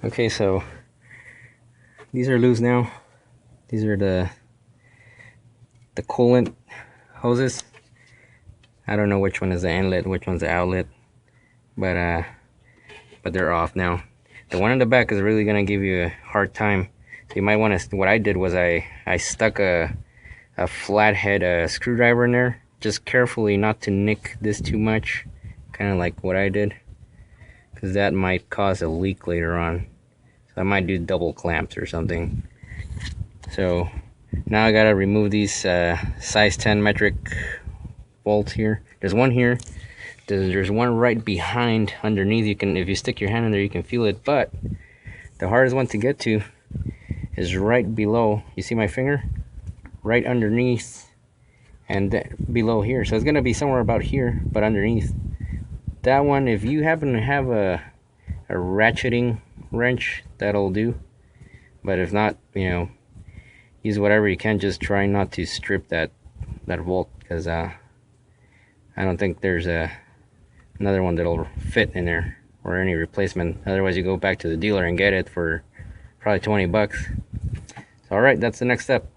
Okay, so these are loose now. These are the coolant hoses. I don't know which one is the inlet, which one's the outlet, but they're off now. The one in the back is really gonna give you a hard time. So you might want to. What I did was I stuck a flathead screwdriver in there, just carefully not to nick this too much, kind of like what I did, because that might cause a leak later on. So I might do double clamps or something. So now I gotta remove these size 10 metric bolts here. There's one here. There's one right behind underneath. You can, if you stick your hand in there, you can feel it. But the hardest one to get to is right below. You see my finger? Right underneath and below here. So it's gonna be somewhere about here, but underneath. That one, if you happen to have a ratcheting wrench, that'll do. But if not, you know, use whatever you can. Just try not to strip that bolt, because I don't think there's another one that'll fit in there, or any replacement. Otherwise, you go back to the dealer and get it for probably 20 bucks. So, all right, that's the next step.